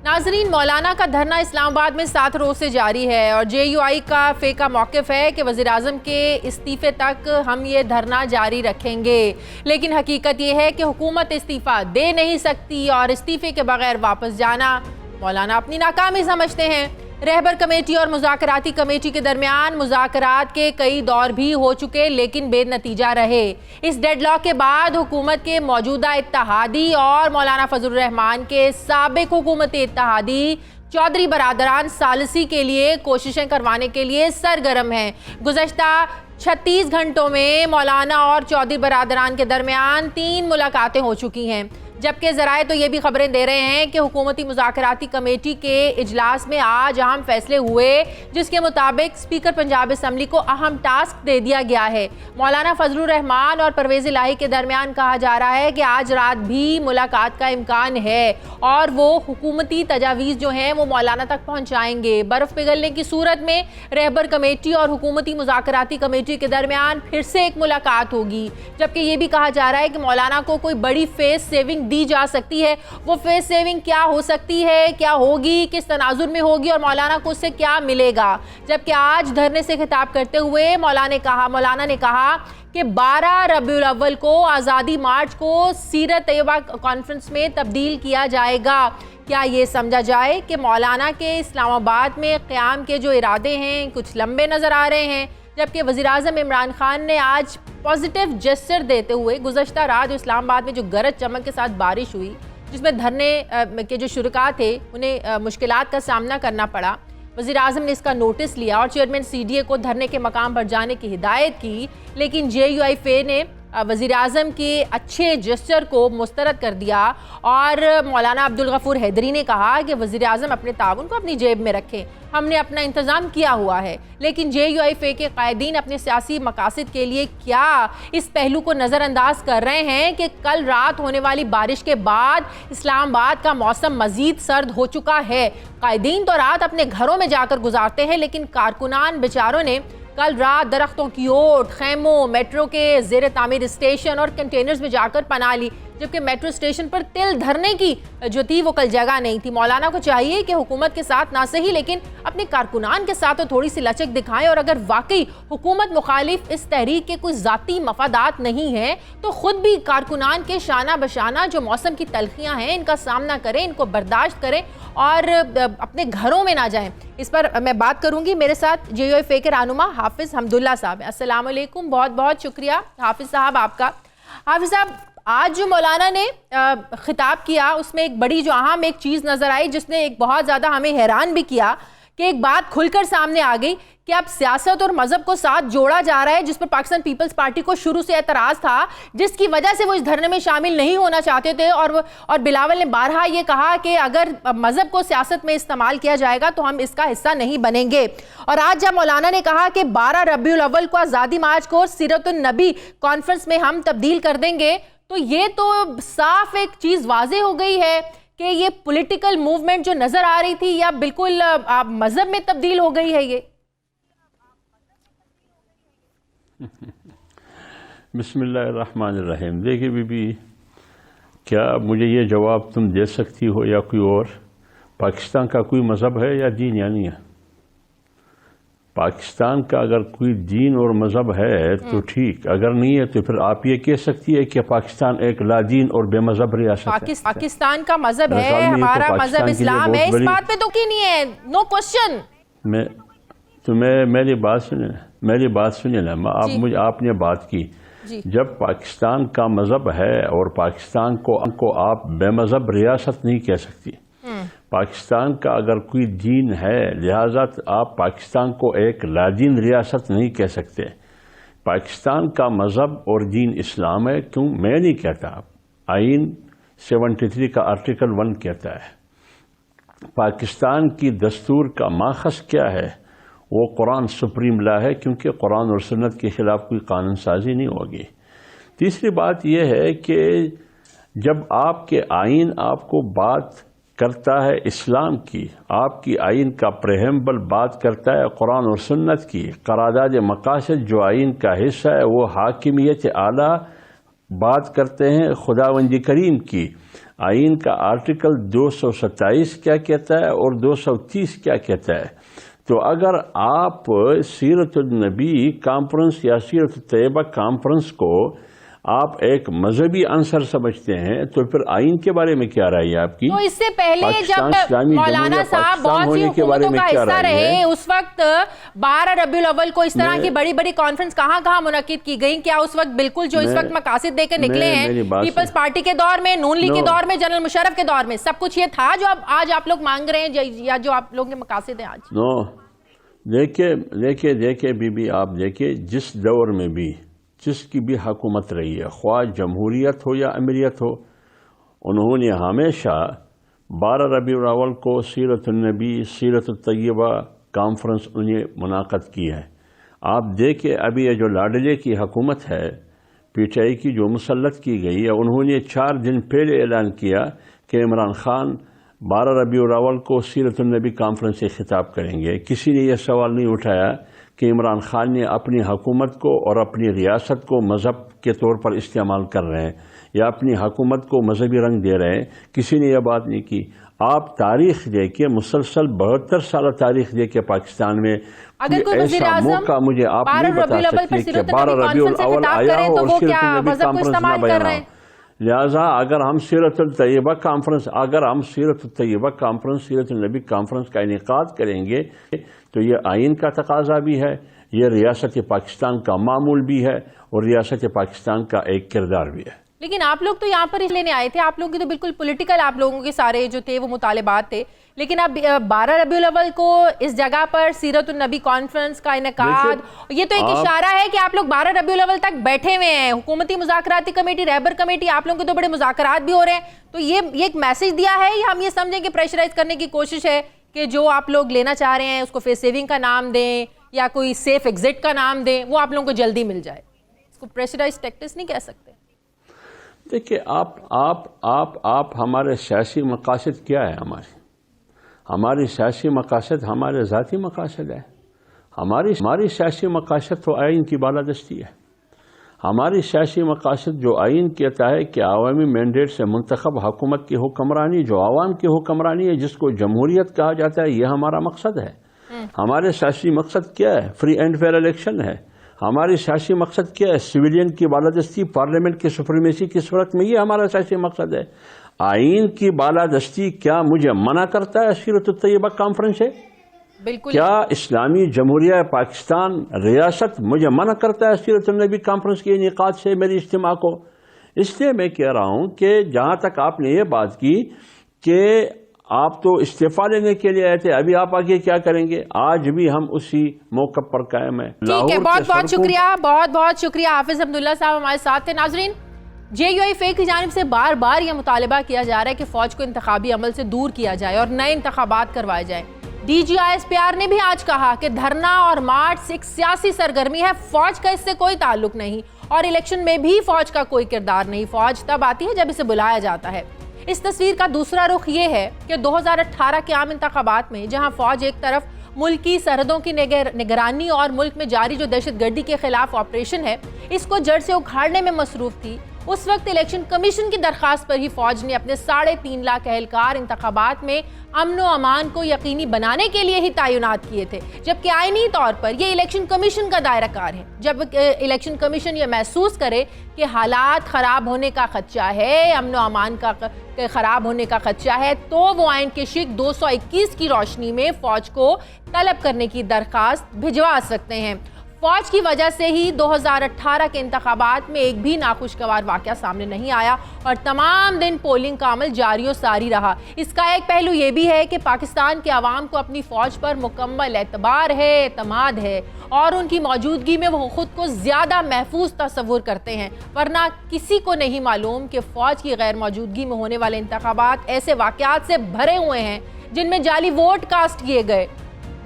नाजरीन, मौलाना का धरना इस्लामाबाद में 7 रोज से जारी है और JUIFA का मौक़िफ़ है कि वज़ीर आज़म के इस्तीफ़े तक हम ये धरना जारी रखेंगे। लेकिन हकीकत ये है कि हुकूमत इस्तीफ़ा दे नहीं सकती और इस्तीफ़े के बगैर वापस जाना मौलाना अपनी नाकामी समझते हैं। रहबर कमेटी और मुज़ाकराती कमेटी के दरमियान मुज़ाकरात के कई दौर भी हो चुके, लेकिन बेनतीजा रहे। इस डेडलॉक के बाद हुकूमत के मौजूदा इत्तेहादी और मौलाना फजलुर रहमान के साबिक हुकूमती इत्तेहादी चौधरी बरादरान सालसी के लिए कोशिशें करवाने के लिए सरगर्म हैं। गुज़श्ता 36 घंटों में मौलाना और चौधरी बरादरान के दरमियान 3 मुलाकातें हो चुकी हैं, जबकि ज़राए तो ये भी खबरें दे रहे हैं कि हुकूमती मुज़ाकराती कमेटी के इजलास में आज अहम फैसले हुए, जिसके मुताबिक स्पीकर पंजाब असम्बली को अहम टास्क दे दिया गया है। मौलाना फजलुर रहमान और परवेज़ इलाही के दरमियान कहा जा रहा है कि आज रात भी मुलाकात का इम्कान है और वो हुकूमती तजावीज़ जो हैं वो मौलाना तक पहुँचाएंगे। बर्फ़ पिघलने की सूरत में रहबर कमेटी और हुकूमती मुज़ाकराती कमेटी के दरमियान फिर से एक मुलाकात होगी, जबकि ये भी कहा जा रहा है कि मौलाना को कोई बड़ी फेस सेविंग दी जा सकती है। वो फेस सेविंग क्या हो सकती है, क्या होगी, किस तनाजुर में होगी और मौलाना को उससे क्या मिलेगा। जबकि आज धरने से खिताब करते हुए मौलाना ने कहा कि 12 रबीउल अव्वल को आज़ादी मार्च को सीरत तैयबा कॉन्फ्रेंस में तब्दील किया जाएगा। क्या ये समझा जाए कि मौलाना के इस्लामाबाद में क़याम के जो इरादे हैं कुछ लंबे नज़र आ रहे हैं, जबकि वज़ीर-ए-आज़म इमरान खान ने आज पॉजिटिव जेस्चर देते हुए गुज़श्ता रात इस्लामाबाद में जो गरज चमक के साथ बारिश हुई, जिसमें धरने के जो शुरका थे उन्हें मुश्किलात का सामना करना पड़ा, वज़ीर-ए-आज़म ने इसका नोटिस लिया और चेयरमैन CDA को धरने के मकाम पर जाने की हिदायत की। लेकिन JUIFA ने वज़ीर-ए-आज़म के अच्छे जेस्चर को मुस्तरद कर दिया और मौलाना अब्दुल गफूर हैदरी ने कहा कि वज़ीर-ए-आज़म अपने ताउन को अपनी जेब में रखें, हमने अपना इंतज़ाम किया हुआ है। लेकिन JUIFA के कायदीन अपने सियासी मकासद के लिए क्या इस पहलू को नज़रअंदाज कर रहे हैं कि कल रात होने वाली बारिश के बाद इस्लामाबाद का मौसम मज़ीद सर्द हो चुका है। कायदीन तो रात अपने घरों में जाकर गुजारते हैं, लेकिन कारकुनान बेचारों ने कल रात दरख्तों की ओट, खैमों, मेट्रो के ज़ेर तामीर स्टेशन और कंटेनर्स में जाकर पनाह ली। जबकि मेट्रो स्टेशन पर तिल धरने की जो थी वो कल जगह नहीं थी। मौलाना को चाहिए कि हुकूमत के साथ ना सही लेकिन अपने कारकुनान के साथ तो थोड़ी सी लचक दिखाएं, और अगर वाकई हुकूमत मुखालिफ इस तहरीक के कुछ जाती मफादात नहीं है तो खुद भी कारकुनान के शाना बशाना जो मौसम की तलखियां हैं इनका सामना करें, इनको बर्दाश्त करें और अपने घरों में ना जाएं। इस पर मैं बात करूंगी। मेरे साथ JUIF के रहनुमा हाफिज हमदुल्ला साहब हैं। अस्सलाम वालेकुम, बहुत बहुत शुक्रिया हाफिज साहब आपका। हाफिज साहब, आज जो मौलाना ने खिताब किया उसमें एक बड़ी जो अहम एक चीज़ नज़र आई जिसने एक बहुत ज़्यादा हमें हैरान भी किया कि एक बात खुलकर सामने आ गई कि अब सियासत और मजहब को साथ जोड़ा जा रहा है, जिस पर पाकिस्तान पीपल्स पार्टी को शुरू से एतराज़ था, जिसकी वजह से वो इस धरने में शामिल नहीं होना चाहते थे। और बिलावल ने बारहा ये कहा कि अगर मजहब को सियासत में इस्तेमाल किया जाएगा तो हम इसका हिस्सा नहीं बनेंगे। और आज जब मौलाना ने कहा कि 12 रबीउल अव्वल को आज़ादी मार्च को सीरतुन नबी कॉन्फ्रेंस में हम तब्दील कर देंगे, तो ये तो साफ एक चीज़ वाज़ेह हो गई है कि ये पॉलिटिकल मूवमेंट जो नजर आ रही थी या बिल्कुल मजहब में तब्दील हो गई है। ये बिस्मिल्लाहिर्रहमानिर्रहीम। देखिए बीबी, क्या मुझे ये जवाब तुम दे सकती हो या कोई और, पाकिस्तान का कोई मजहब है या दीन या नहीं है? पाकिस्तान का अगर कोई दीन और मजहब है तो ठीक, अगर नहीं है तो फिर आप ये कह सकती है कि पाकिस्तान एक लादीन और बेमजहब रियासत है। पाकिस्तान का मजहब है, हमारा मजहब इस्लाम है, इस बात पे तो की नहीं है, नो क्वेश्चन। मेरी बात सुनिए ना, आपने बात की, जब पाकिस्तान का मजहब है और पाकिस्तान को आप बेमजहब रियासत नहीं कह सकती। पाकिस्तान का अगर कोई दीन है, लिहाजा आप पाकिस्तान को एक लादीन रियासत नहीं कह सकते। पाकिस्तान का मजहब और दीन इस्लाम है। क्यों? मैं नहीं कहता, आइन 73 का आर्टिकल 1 कहता है। पाकिस्तान की दस्तूर का माखस क्या है? वो कुरान सुप्रीम लॉ है, क्योंकि कुरान और सुन्नत के खिलाफ कोई कानून साजी नहीं होगी। तीसरी बात यह है कि जब आपके आइन आपको बात करता है इस्लाम की, आपकी आइन का प्रेहम्बल बात करता है कुरान और सुन्नत की, करारदाद मकासद जो आइन का हिस्सा है वो हाकिमियत आला बात करते हैं खुदावंदी करीम की। आइन का आर्टिकल 227 क्या कहता है और 230 क्या कहता है? तो अगर आप सीरतुन नबी कॉन्फ्रेंस या सीरत तैयबा कॉन्फ्रेंस को आप एक मजहबी अंसर समझते हैं तो फिर आइन के बारे में क्या राय है आपकी? तो इससे पहले जब मौलाना साहब बहुत सी हुकूमतों का हिस्सा रहे, उस वक्त 12 रबीउल अव्वल को इस तरह की बड़ी बड़ी कॉन्फ्रेंस कहाँ कहाँ मुनक्किद की गई? क्या उस वक्त बिल्कुल जो इस वक्त मकासद देकर निकले हैं पीपल्स पार्टी के दौर में, नून लीग के दौर में, जनरल मुशर्रफ के दौर में, सब कुछ ये था जो अब आज आप लोग मांग रहे हैं या जो आप लोगों के मकासद हैं आज? नो, देखिए बीबी, आप देखिए जिस दौर में भी जिसकी भी हुकूमत रही है, ख्वाह जमहूरियत हो या अमीरियत हो, उन्होंने हमेशा 12 रबीउल अव्वल को सीरतुन नबी सीरतुत तय्यबा कॉन्फ्रेंस उन्हें मुनाक़द की है। आप देखिए अभी ये जो लाडले की हुकूमत है, PTI की जो मुसल्लत की गई है, उन्होंने 4 दिन पहले ऐलान किया कि इमरान खान 12 रबीउल अव्वल को सीरतुन नबी कॉन्फ्रेंस से खिताब करेंगे। किसी ने यह सवाल नहीं उठाया कि इमरान खान ने अपनी हुकूमत को और अपनी रियासत को मज़हब के तौर पर इस्तेमाल कर रहे हैं या अपनी हुकूमत को मजहबी रंग दे रहे हैं। किसी ने यह बात नहीं की। आप तारीख देखिए, मुसलसल 72 साल तारीख देखिए पाकिस्तान में, ऐसा मौका मुझे आप नहीं बता सकते कि 12 रबीउल अव्वल आया हो और सीरतुन नबी कॉन्फ्रेंस ना बयान हो। लिहाजा अगर हम सीरतुल तय्यबा कॉन्फ्रेंस, सीरतुन नबी कॉन्फ्रेंस का इनेकाद करेंगे तो ये आइन का तकाजा भी है, ये रियासत पाकिस्तान का मामूल भी है और रियासत पाकिस्तान का एक किरदार भी है। लेकिन आप लोग तो यहाँ पर इस लेने आए थे, आप लोग की तो बिल्कुल पॉलिटिकल, आप लोगों के सारे जो थे वो मुतालिबात थे। लेकिन अब 12 रबीउल अव्वल को इस जगह पर सीरतुन नबी कॉन्फ्रेंस का इनेकाद, ये तो एक इशारा है कि आप लोग 12 रबीउल अव्वल तक बैठे हुए हैं। हुकूमती मुज़ाकराती कमेटी, रहबर कमेटी, आप लोगों के तो बड़े मुज़ाकरात भी हो रहे हैं। तो ये एक मैसेज दिया है या हम ये समझें कि प्रेशराइज करने की कोशिश है कि जो आप लोग लेना चाह रहे हैं उसको फेस सेविंग का नाम दें या कोई सेफ एग्जिट का नाम दें, वो आप लोगों को जल्दी मिल जाए? इसको प्रेशराइज टैक्टिक्स नहीं कह सकते। देखिए, आप हमारे सियासी मकासद क्या है? हमारी सियासी मकासद हमारे ज़ाती मकासद है। हमारी सियासी मकासद तो आइन की बालादस्ती है। हमारी सियासी मकासद जो आइन कहता है कि अवामी मैंडेट से मुंतखब हुकूमत की हुक्मरानी जो आवाम की हुक्मरानी है, जिसको जमहूरियत कहा जाता है, यह हमारा मकसद है। हमारे सियासी मकसद क्या है? फ्री एंड फेयर इलेक्शन है। हमारी सियासी मकसद क्या है? सिविलियन की बालादस्ती, पार्लियामेंट की सुप्रीमेसी की सूरत में, ये हमारा सियासी मकसद है। आइन की बालादस्ती क्या मुझे मना करता है सीरत तैयबा कॉन्फ्रेंस से? बिल्कुल। क्या इस्लामी जमहूरिया पाकिस्तान रियासत मुझे मना करता है सीरत नबी कॉन्फ्रेंस के इनेकाद से मेरी इज्तिमा को? इसलिए मैं कह रहा हूं कि जहां तक आपने ये बात की कि आप तो इस्तीफा लेने के लिए आए थे, अभी आप आगे क्या करेंगे? आज भी हम उसी मौके पर कायम है। ठीक है, बहुत बहुत शुक्रिया, बहुत बहुत शुक्रिया। हाफिज अब्दुल्ला साहब हमारे साथ थे। नाजरीन, JUIF की जानिब से बार बार यह मुतालबा किया जा रहा है कि फौज को इंतखाबी अमल से दूर किया जाए और नए इंतखाबात करवाए जाए। DG ISPR ने भी आज कहा कि धरना और मार्च एक सियासी सरगर्मी है, फौज का इससे कोई ताल्लुक नहीं और इलेक्शन में भी फौज का कोई किरदार नहीं। फौज तब आती है जब इसे बुलाया जाता है। इस तस्वीर का दूसरा रुख ये है कि 2018 के आम इंतखाबात में जहां फौज एक तरफ मुल्क की सरहदों की निगरानी और मुल्क में जारी जो दहशतगर्दी के खिलाफ ऑपरेशन है, इसको जड़ से उखाड़ने में मसरूफ थी, उस वक्त इलेक्शन कमीशन की दरखास्त पर ही फौज ने अपने 3.5 लाख एहलकार इंतखाबात में अमन व अमान को यकीनी बनाने के लिए ही तैनात किए थे, जबकि आईनी तौर पर यह इलेक्शन कमीशन का दायरा कार है। जब इलेक्शन कमीशन यह महसूस करे कि हालात खराब होने का खदशा है, अमन व अमान का खराब होने का खदशा है, तो वो आइन के शिक 221 की रोशनी में फौज को तलब करने की दरखास्त भिजवा सकते हैं। फौज की वजह से ही 2018 के इंतखाबात में एक भी नाखुशगवार वाक़या सामने नहीं आया और तमाम दिन पोलिंग का अमल जारी और सारी रहा। इसका एक पहलू ये भी है कि पाकिस्तान के अवाम को अपनी फ़ौज पर मुकम्मल एतबार है, एतमाद है और उनकी मौजूदगी में वो ख़ुद को ज़्यादा महफूज तस्वुर करते हैं, वरना किसी को नहीं मालूम कि फ़ौज की गैर मौजूदगी में होने वाले इंतखाबात ऐसे वाक़यात से भरे हुए हैं जिनमें जाली वोट कास्ट किए गए,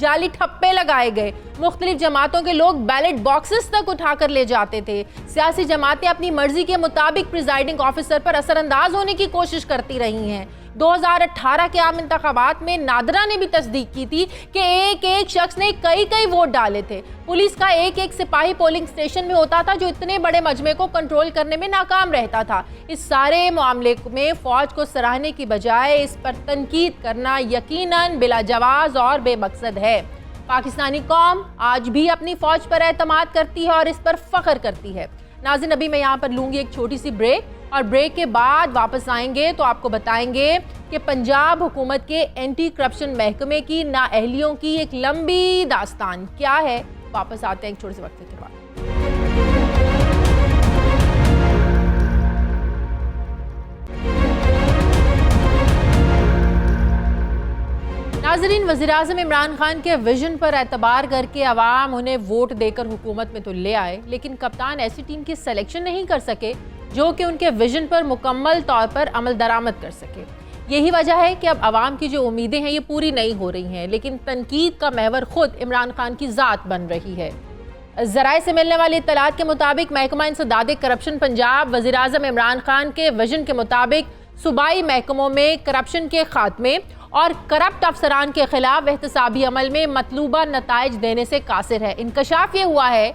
जाली ठप्पे लगाए गए, मुख्तलिफ जमातों के लोग बैलेट बॉक्सेस तक उठाकर ले जाते थे, सियासी जमातें अपनी मर्जी के मुताबिक प्रिजाइडिंग ऑफिसर पर असरअंदाज होने की कोशिश करती रही हैं। 2018 के आम इंतखाबात में नादरा ने भी तस्दीक की थी कि एक एक शख्स ने कई वोट डाले थे। पुलिस का एक सिपाही पोलिंग स्टेशन में होता था जो इतने बड़े मजमे को कंट्रोल करने में नाकाम रहता था। इस सारे मामले में फौज को सराहने की बजाय इस पर तनकीद करना यकीनन बिला जवाज और बेमकसद है। पाकिस्तानी कौम आज भी अपनी फौज पर एतमाद करती है और इस पर फख्र करती है। नाज़रीन, अभी मैं यहाँ पर लूँगी एक छोटी सी ब्रेक और ब्रेक के बाद वापस आएंगे तो आपको बताएंगे कि पंजाब हुकूमत के एंटी करप्शन महकमे की नाअहलियों की एक लंबी दास्तान क्या है। वापस आते हैं एक छोटे से वक्त के बाद। नाज़रीन, वज़ीर-ए-आज़म इमरान खान के विजन पर एतबार करके अवाम उन्हें वोट देकर हुकूमत में तो ले आए, लेकिन कप्तान ऐसी टीम की सिलेक्शन नहीं कर सके जो कि उनके विजन पर मुकम्मल तौर पर अमल दरामद कर सके। यही वजह है कि अब अवाम की जो उम्मीदें हैं ये पूरी नहीं हो रही हैं, लेकिन तनकीद का महवर खुद इमरान खान की ज़ात बन रही है। ज़राए से मिलने वाली इत्तलात के मुताबिक महकमा इंसदाद करप्शन पंजाब वज़ीर-ए-आज़म इमरान खान के विजन के मुताबिक सूबाई महकमों में करप्शन के खात्मे और करप्ट अफसरान के खिलाफ एहतसाबी अमल में मतलूबा नताइज देने से कासिर है। इंकशाफ ये हुआ है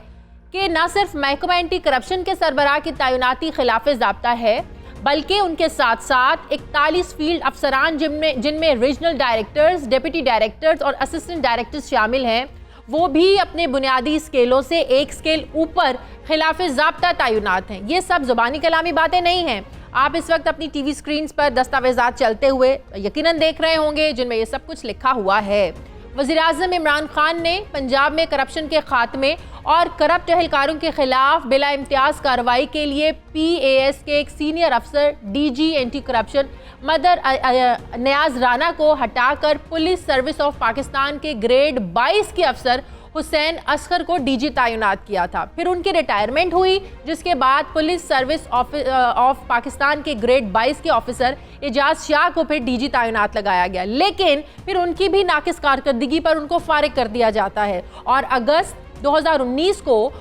कि न सिर्फ महकमा एंटी करप्शन के सरबराह की तैनाती खिलाफ ज़ाब्ता है, बल्कि उनके साथ साथ 41 फील्ड अफसरान जिनमें रीजनल डायरेक्टर्स, डिप्टी डायरेक्टर्स और असिस्टेंट डायरेक्टर्स शामिल हैं, वो भी अपने बुनियादी स्केलों से एक स्केल ऊपर खिलाफ ज़ाब्ता तैनात हैं। ये सब ज़ुबानी कलामी बातें नहीं हैं। आप इस वक्त अपनी टीवी स्क्रीन्स पर दस्तावेज़ात चलते हुए यकीनन देख रहे होंगे जिनमें ये सब कुछ लिखा हुआ है। वज़ीर-ए-आज़म इमरान खान ने पंजाब में करप्शन के खात्मे और करप्ट एहलकारों के खिलाफ बिला इम्तियाज़ कार्रवाई के लिए PAS के एक सीनियर अफसर DG एंटी करप्शन मदर नियाज राना को हटाकर पुलिस सर्विस ऑफ पाकिस्तान के ग्रेड 22 के अफसर हुसैन असगर को DG तैनात किया था। फिर उनकी रिटायरमेंट हुई, जिसके बाद पुलिस सर्विस ऑफ पाकिस्तान के ग्रेड 22 के ऑफिसर एजाज शाह को फिर DG तैनात लगाया गया, लेकिन फिर उनकी भी नाकिस कारकर्दगी पर उनको फारिग कर दिया जाता है और अगस्त 2019 को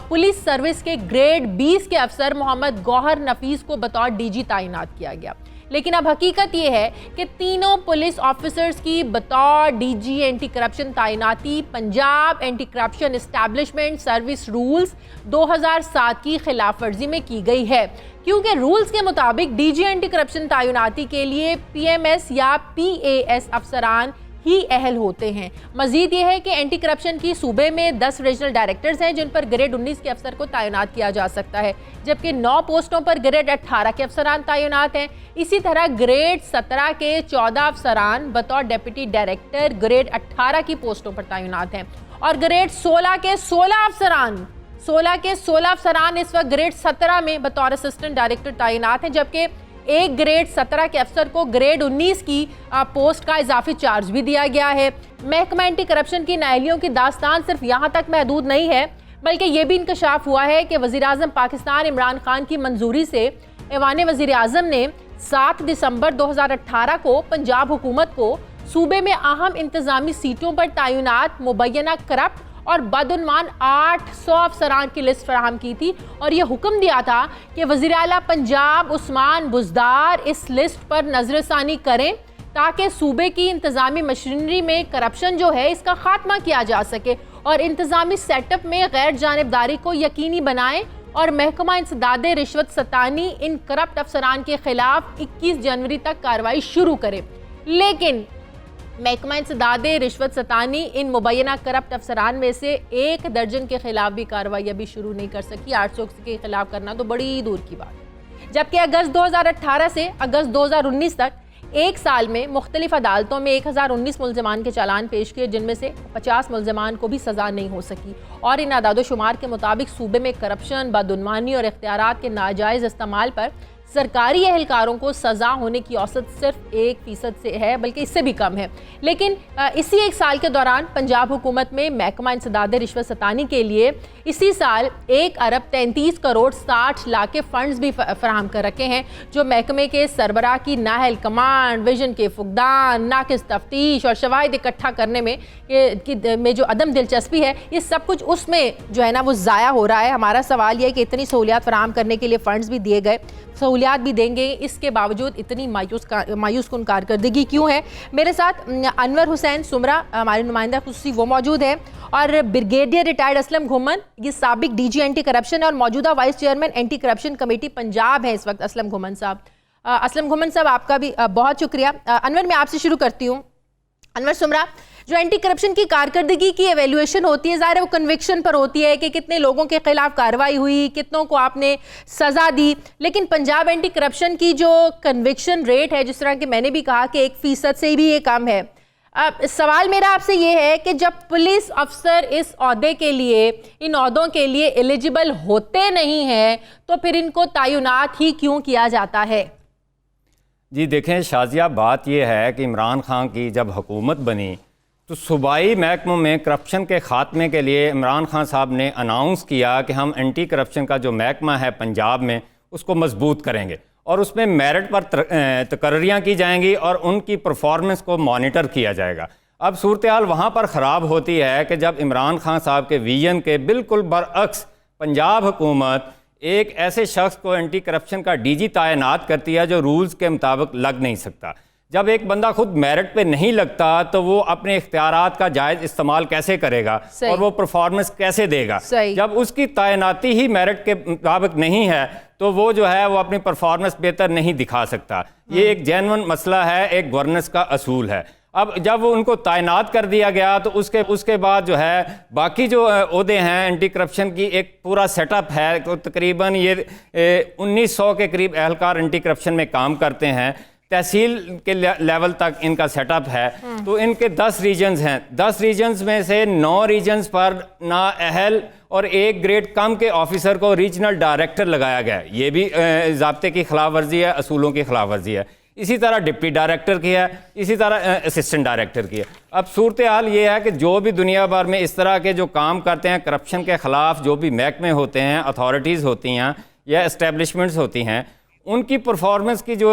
पुलिस सर्विस के ग्रेड 20 के अफसर मोहम्मद गौहर नफीस को बतौर DG तैनात किया गया। लेकिन अब हकीकत ये है कि तीनों पुलिस ऑफिसर्स की बतौर डीजी एंटी करप्शन तैनाती Punjab anti corruption establishment service rules 2007 की खिलाफ वर्जी में की गई है, क्योंकि रूल्स के मुताबिक डीजी एंटी करप्शन तैनाती के लिए पीएमएस या पीएएस अफसरान ही अहल होते हैं। मजीद ये है कि एंटी करप्शन की सूबे में 10 रीजनल डायरेक्टर्स हैं जिन पर ग्रेड 19 के अफसर को तैनात किया जा सकता है, जबकि 9 पोस्टों पर ग्रेड 18 के अफसरान तैनात हैं। इसी तरह ग्रेड 17 के 14 अफसरान बतौर डिप्टी डायरेक्टर ग्रेड 18 की पोस्टों पर तैनात हैं और ग्रेड 16 के 16 अफसरान इस वक्त ग्रेड 17 में बतौर असिस्टेंट डायरेक्टर तैनात हैं, जबकि एक ग्रेड 17 के अफसर को ग्रेड 19 की पोस्ट का इजाफी चार्ज भी दिया गया है। महकमा एंटी करप्शन की नाअहलियों की दास्तान सिर्फ यहाँ तक महदूद नहीं है, बल्कि ये भी इंकशाफ हुआ है कि वज़ीर-ए-आज़म पाकिस्तान इमरान खान की मंजूरी से ऐवान वज़ीर-ए-आज़म ने 7 दिसंबर 2018 को पंजाब हुकूमत को सूबे में अहम इंतजामी सीटों पर तैनात मुबैना करप्ट और बदउन्वान 800 अफसरान की लिस्ट फराहम की थी और यह हुक्म दिया था कि वज़ीर आला पंजाब उस्मान बुज़दार इस लिस्ट पर नज़रसानी करें ताकि सूबे की इंतज़ामी मशीनरी में करप्शन जो है इसका खात्मा किया जा सके और इंतज़ामी सेटअप में गैर जानिबदारी को यकीनी बनाएं और महकमा इंसदाद रिश्वत सतानी इन करप्ट अफसरान के खिलाफ 21 जनवरी तक कार्रवाई शुरू करे। लेकिन महकमा इंसदाद रिश्वत सतानी इन मुबैना करप्ट अफसरान में से 1 दर्जन के खिलाफ भी कार्रवाई अभी शुरू नहीं कर सकी। 800 के खिलाफ करना तो बड़ी दूर की बात है। जबकि अगस्त 2018 से अगस्त 2019 तक 1 साल में मुख्तलिफ अदालतों में 1019 मुल्ज़िमान के चालान पेश किए, जिनमें से 50 मुल्ज़िमान को भी सज़ा नहीं हो सकी और इन अदाद-ओ-शुमार के मुताबिक सूबे में करप्शन, बदउन्वानी और इख्तियारात के नाजायज़ इस्तेमाल पर सरकारी एहलकारों को सज़ा होने की औसत सिर्फ 1% से है, बल्कि इससे भी कम है। लेकिन इसी 1 साल के दौरान पंजाब हुकूमत में महकमा इंसदाद रिश्वत सतानी के लिए इसी साल 1 अरब 33 करोड़ 60 लाख के फंड्स भी फराहम कर रखे हैं, जो महकमे के सरबराह की नाअहल कमांड, विजन के फुकदान, नाकिस तफ्तीश और शवाहिद इकट्ठा करने में जो अदम दिलचस्पी है, ये सब कुछ उसमें जो है ना वो ज़ाया हो रहा है। हमारा सवाल ये है कि इतनी सहूलियात फराहम करने के लिए फ़ंड्स भी दिए गए, सहूलियात भी देंगे, इसके बावजूद इतनी मायूस कुन कारकर्दगी क्यों है? मेरे साथ अनवर हुसैन सुमरा हमारे नुमाइंदा खुसूसी वो मौजूद है और ब्रिगेडियर रिटायर्ड असलम घुमन, ये साबिक डीजी एंटी करप्शन और मौजूदा vice chairman anti corruption committee Punjab है इस वक्त असलम घुमन साहब। असलम घुमन साहब, आपका भी बहुत शुक्रिया। अनवर, मैं आपसे शुरू करती हूँ। अनवर सुमरा, जो एंटी करप्शन की कारकर्दगी की एवेल्यूएशन होती है, ज़ाहिर है वो कन्विक्शन पर होती है कि कितने लोगों के खिलाफ कार्रवाई हुई, कितनों को आपने सज़ा दी, लेकिन पंजाब एंटी करप्शन की जो कन्विक्शन रेट है, जिस तरह कि मैंने भी कहा कि 1% से भी ये कम है। अब सवाल मेरा आपसे ये है कि जब पुलिस अफसर इस ओहदे के लिए, इन ओहदों के लिए एलिजिबल होते नहीं हैं, तो फिर इनको तैनात ही क्यों किया जाता है? जी देखें शाजिया, बात यह है कि इमरान खान की जब हुकूमत बनी तो सूबाई महकमों में करप्शन के ख़ात्मे के लिए इमरान खान साहब ने अनाउंस किया कि हम एंटी करप्शन का जो महकमा है पंजाब में उसको मजबूत करेंगे और उसमें मेरिट पर तकर्रियाँ की जाएंगी और उनकी परफॉर्मेंस को मॉनिटर किया जाएगा। अब सूरत हाल वहाँ पर ख़राब होती है कि जब इमरान खान साहब के विजन के बिल्कुल बरअक्स पंजाब हुकूमत एक ऐसे शख्स को एंटी करप्शन का डीजी तैनात करती है जो रूल्स के मुताबिक लग नहीं सकता। जब एक बंदा खुद मेरिट पे नहीं लगता तो वो अपने इख्तियारात का जायज़ इस्तेमाल कैसे करेगा और वो परफॉर्मेंस कैसे देगा? जब उसकी तैनाती ही मेरिट के मुताबिक नहीं है तो वो जो है वो अपनी परफॉर्मेंस बेहतर नहीं दिखा सकता। ये एक जेन्युइन मसला है, एक गवर्नेंस का असूल है। अब जब उनको तैनात कर दिया गया तो उसके बाद जो है बाकी जो ओहदे हैं एंटी करप्शन की एक पूरा सेटअप है, तो तकरीबन ये 1900 के करीब एहलकार एंटी करप्शन में काम करते हैं। तहसील के लेवल तक इनका सेटअप है। तो इनके 10 रीजन्स हैं। 10 रीजन्स में से 9 रीजन्स पर नाअहल और 1 ग्रेड कम के ऑफिसर को रीजनल डायरेक्टर लगाया गया है। ये भी ज़ाब्ते की खिलाफ वर्जी है, असूलों की खिलाफ वर्जी है। इसी तरह डिप्टी डायरेक्टर की है, इसी तरह असिस्टेंट डायरेक्टर की है। अब सूरत हाल ये है कि जो भी दुनिया भर में इस तरह के जो काम करते हैं करप्शन के ख़िलाफ़, जो भी महकमे होते हैं, अथॉरिटीज़ होती हैं या इस्टेब्लिशमेंट्स होती हैं, उनकी परफॉर्मेंस की जो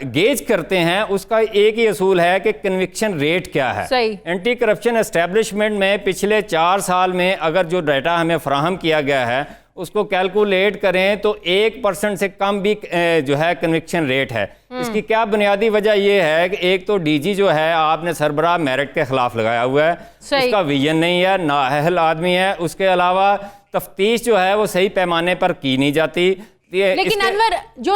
गेज करते हैं उसका एक ही असूल है कि कन्विक्शन रेट क्या है। एंटी करप्शन एस्टेब्लिशमेंट में पिछले 4 साल में अगर जो डाटा हमें फराहम किया गया है उसको कैलकुलेट करें तो 1% से कम भी जो है कन्विक्शन रेट है। इसकी क्या बुनियादी वजह यह है कि एक तो डीजी जो है आपने सरबराह मेरिट के खिलाफ लगाया हुआ है, उसका विजन नहीं है, नाअहल आदमी है, उसके अलावा तफ्तीश जो है वो सही पैमाने पर की नहीं जाती। लेकिन अनवर, जो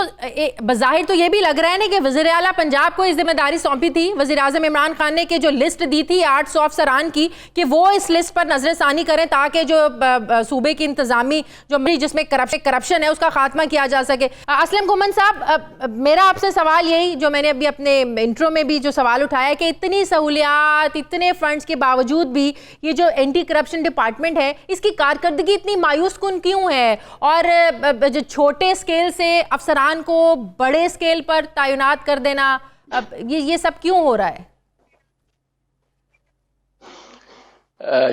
बज़ाहिर तो ये भी लग रहा है ना कि वज़ीर आला पंजाब को इस जिम्मेदारी सौंपी थी वज़ीर आज़म इमरान खान ने, कि जो लिस्ट दी थी 800 अफसरान की, कि वो इस लिस्ट पर नजरसानी करें ताकि जो सूबे की इंतजामी जो जिसमें करप्शन है उसका खात्मा किया जा सके। असलम घुमन साहब, मेरा आपसे सवाल यही, जो मैंने अभी अपने इंट्रो में भी जो सवाल उठाया है, कि इतनी सहूलियात, इतने फंड्स के बावजूद भी ये जो एंटी करप्शन डिपार्टमेंट है इसकी कारकर्दगी इतनी मायूस कुन क्यों है? और जो छोटे स्केल से अफसरान को बड़े स्केल पर तैनात कर देना, ये सब क्यों हो रहा है?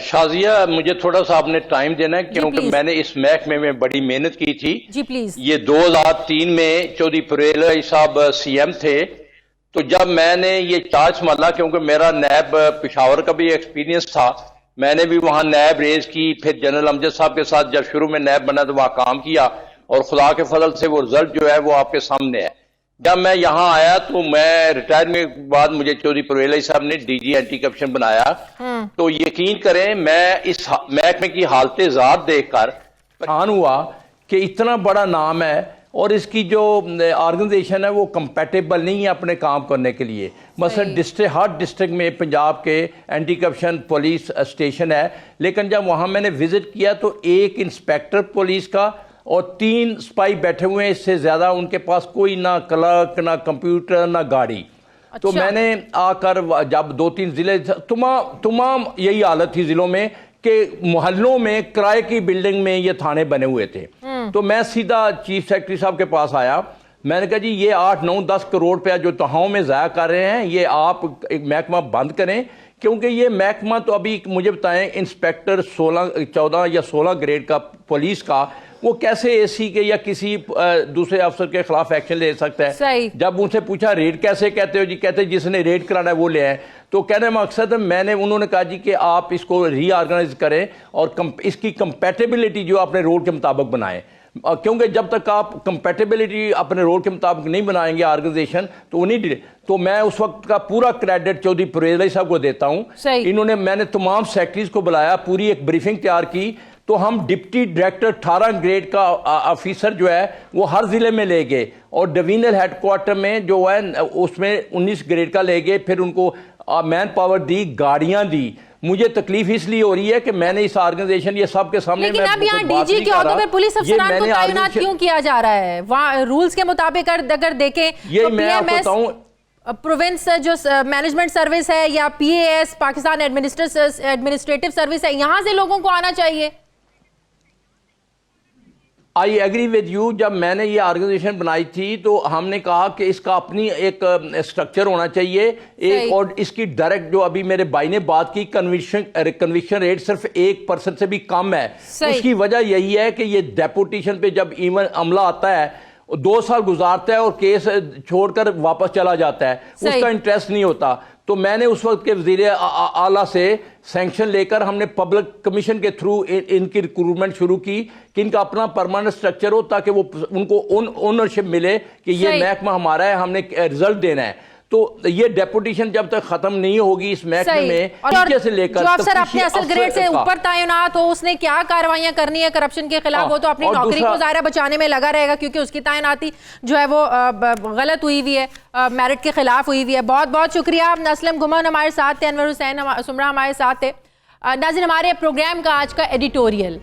शाजिया, मुझे थोड़ा सा आपने टाइम देना है, क्योंकि मैंने इस महकमे में बड़ी मेहनत की थी। जी प्लीज। ये 2003 में चौधरी परेल साहब सीएम थे, तो जब मैंने ये चार्ज संभाला, क्योंकि मेरा नैब पेशावर का भी एक्सपीरियंस था, मैंने भी वहां नैब रेज की, फिर जनरल अमजद साहब के साथ जब शुरू में नैब बना तो वहां काम किया, और खुदा के फजल से वो रिजल्ट जो है वो आपके सामने है। जब मैं यहाँ आया तो मैं रिटायरमेंट के बाद मुझे चौधरी परेल साहब ने डीजी एंटी करप्शन बनाया। तो यकीन करें, मैं इस महकमे की हालत ज़ात देखकर परेशान हुआ कि इतना बड़ा नाम है और इसकी जो ऑर्गेनाइजेशन है वो कंपेटेबल नहीं है अपने काम करने के लिए। मसलन हर डिस्ट्रिक्ट में पंजाब के एंटी करप्शन पुलिस स्टेशन है, लेकिन जब वहाँ मैंने विजिट किया तो एक इंस्पेक्टर पुलिस का और 3 सिपाही बैठे हुए हैं, इससे ज़्यादा उनके पास कोई ना क्लर्क, ना कंप्यूटर, ना गाड़ी। अच्छा। तो मैंने आकर जब 2-3 ज़िले, तमाम यही हालत थी ज़िलों में कि मोहल्लों में किराए की बिल्डिंग में ये थाने बने हुए थे। तो मैं सीधा चीफ सेक्रेटरी साहब के पास आया, मैंने कहा जी ये 8-9-10 करोड़ रुपया जो तहाओं में ज़ाया कर रहे हैं, ये आप एक महकमा बंद करें, क्योंकि ये महकमा तो अभी मुझे बताएं इंस्पेक्टर 14 या 16 ग्रेड का पुलिस का, वो कैसे एसी के या किसी दूसरे अफसर के खिलाफ एक्शन ले सकता है? जब उनसे पूछा रेड कैसे कहते हो जी, कहते जिसने रेड कराना है वो ले आए। तो कहने मकसद उन्होंने कहा जी कि आप इसको रीऑर्गेनाइज करें और इसकी कंपैटिबिलिटी जो अपने रोल के मुताबिक बनाएं, क्योंकि जब तक आप कंपैटिबिलिटी अपने रोल के मुताबिक नहीं बनाएंगे ऑर्गेनाइजेशन तो नहीं। तो मैं उस वक्त का पूरा क्रेडिट चौधरी परेल साहब को देता हूं। मैंने तमाम सेक्रेटरीज को बुलाया, पूरी एक ब्रीफिंग तैयार की, तो हम डिप्टी डायरेक्टर 18 ग्रेड का ऑफिसर जो है वो हर जिले में ले गए, और डिवीजनल हेडक्वार्टर में जो है उसमें 19 ग्रेड का ले गए, फिर उनको मैन पावर दी, गाड़ियां दी। मुझे तकलीफ इसलिए हो रही है कि मैंने इस ऑर्गेनाइजेशन ये सबके सामने, लेकिन अब यहाँ डीजी के औहदे पे पुलिस अफसरान को तैनात क्यों किया जा रहा है? वहाँ रूल्स के मुताबिक अगर देखें ये मैं आपको बताऊं, प्रोविंस जो मैनेजमेंट सर्विस है या PAS पाकिस्तान एडमिनिस्ट्रेटिव सर्विस है, यहाँ से लोगों को आना चाहिए। I agree with you. जब मैंने ये ऑर्गेनाइजेशन बनाई थी तो हमने कहा कि इसका अपनी एक स्ट्रक्चर होना चाहिए एक, और इसकी डायरेक्ट जो अभी मेरे भाई ने बात की कन्विक्शन रेट सिर्फ 1% से भी कम है। उसकी वजह यही है कि ये डेपुटेशन पे जब इवन अमला आता है 2 साल गुजारता है और केस छोड़कर वापस चला जाता है, उसका इंटरेस्ट नहीं होता। तो मैंने उस वक्त के वजीर आला से सैंक्शन लेकर हमने पब्लिक कमीशन के थ्रू इनकी रिक्रूटमेंट शुरू की कि इनका अपना परमानेंट स्ट्रक्चर हो, ताकि वो उनको ओनरशिप मिले कि ये महकमा हमारा है, हमने रिजल्ट देना है। तो ये डेपुटेशन जब तक खत्म नहीं होगी इस महकमे में, नीचे से लेकर जो अफसर अपने असल ग्रेड से ऊपर तैनात हो, उसने क्या कार्रवाइयां करनी है करप्शन के खिलाफ, वो तो अपनी नौकरी को ज़ाहिर बचाने में लगा रहेगा, क्योंकि उसकी तैनाती जो है वो गलत हुई हुई है, मेरिट के खिलाफ हुई हुई है। बहुत बहुत शुक्रिया। असलम घुमन हमारे साथ थे, अनवर हुसैन सुमरा हमारे साथ थे। नाज़रीन, हमारे प्रोग्राम का आज का एडिटोरियल।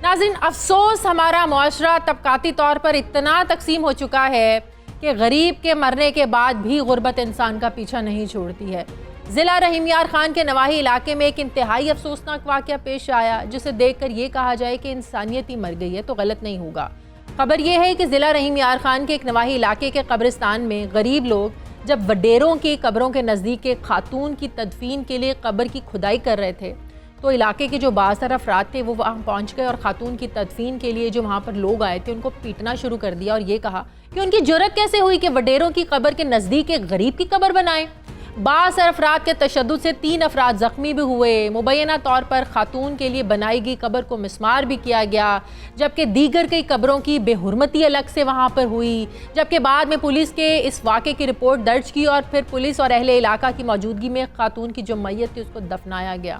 नाज़रीन, अफसोस हमारा मुआशरा तबकाती तौर पर इतना तकसीम हो चुका है कि गरीब के मरने के बाद भी गुर्बत इंसान का पीछा नहीं छोड़ती है। ज़िला रहीम यार खान के नवाही इलाके में एक इंतहाई अफसोसनाक वाक़या पेश आया, जिसे देखकर ये कहा जाए कि इंसानियत ही मर गई है तो गलत नहीं होगा। खबर यह है कि ज़िला रहीम यार खान के एक नवाही इलाके के कब्रिस्तान में गरीब लोग जब वडेरों की कब्रों के नज़दीक एक खातून की तदफीन के लिए कब्र की खुदाई कर रहे थे, तो इलाके के जो बासर अफराद थे वो वहाँ पहुँच गए और खातून की तदफीन के लिए जो वहाँ पर लोग आए थे उनको पीटना शुरू कर दिया और ये कहा कि उनकी जुर्रत कैसे हुई कि वडेरों की कब्र के नज़दीक एक गरीब की कब्र बनाएं। बासर अफराद के तशद्दुद से 3 अफराद ज़ख्मी भी हुए। मुबैना तौर पर खातून के लिए बनाई गई कब्र को मिस्मार भी किया गया, जबकि दीगर कई कब्रों की बेहुरमती अलग से वहाँ पर हुई। जबकि बाद में पुलिस के इस वाक़े की रिपोर्ट दर्ज की और फिर पुलिस और अहले इलाका की मौजूदगी में खातून की जो मैयत थी उसको दफनाया गया।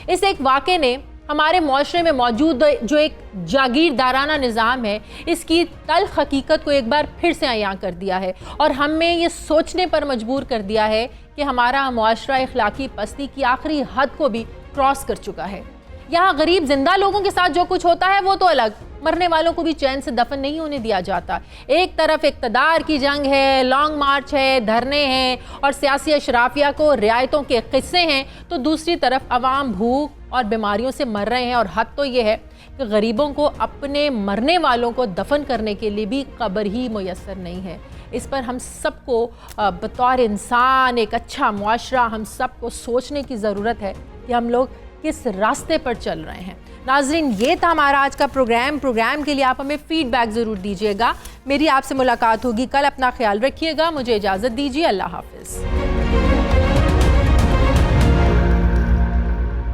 इस एक वाक़े ने हमारे माशरे में मौजूद जो एक जागीरदाराना निज़ाम है, इसकी तल्ख हकीकत को एक बार फिर से अयां कर दिया है और हमें ये सोचने पर मजबूर कर दिया है कि हमारा माशरा अखलाकी पस्ती की आखिरी हद को भी क्रॉस कर चुका है। यहाँ गरीब जिंदा लोगों के साथ जो कुछ होता है वो तो अलग, मरने वालों को भी चैन से दफन नहीं होने दिया जाता। एक तरफ इक़्तिदार की जंग है, लॉन्ग मार्च है, धरने हैं और सियासी अशराफिया को रियायतों के किस्से हैं, तो दूसरी तरफ अवाम भूख और बीमारियों से मर रहे हैं। और हद तो ये है कि गरीबों को अपने मरने वालों को दफन करने के लिए भी कब्र ही मुयस्सर नहीं है। इस पर हम सबको बतौर इंसान, एक अच्छा मुआशरा, हम सबको सोचने की ज़रूरत है कि हम लोग किस रास्ते पर चल रहे हैं। नाज़रीन, ये था हमारा आज का प्रोग्राम के लिए आप हमें फीडबैक ज़रूर दीजिएगा। मेरी आपसे मुलाकात होगी कल। अपना ख्याल रखिएगा। मुझे इजाज़त दीजिए। अल्लाह हाफ़िज़।